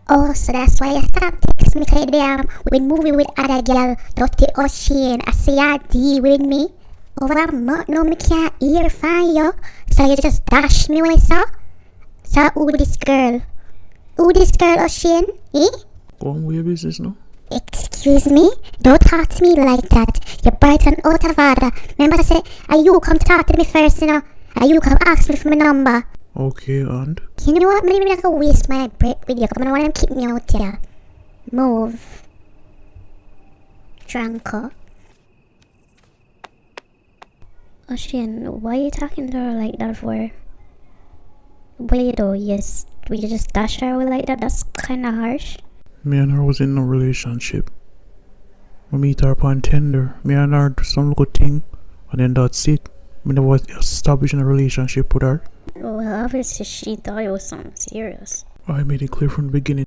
Oh, so that's why you stop texting me cause with movie with other girl, dirty Ocean. I say you deal with me. Over a month now, me can't hear from you. So you just dash me away, so? So who this girl? Who this girl, Ocean? Eh? Go on with your business now. Excuse me? Don't talk to me like that. You're bright and out of order. Remember I say, are you come to talk to me first, you know? Are you come ask me for my number? Okay, and? You know what? Maybe I can waste my breath with you. Come on, I want to keep me out here. Move. Drunko. Ocean, why are you talking to her like that for? What do you do? Yes, will you just dash her away like that? That's kind of harsh. Me and her was in a relationship. We meet her upon Tinder. Me and her do some good thing, and then that's it. Me never was establishing a relationship with her. Well, obviously she thought it was something serious. I made it clear from the beginning.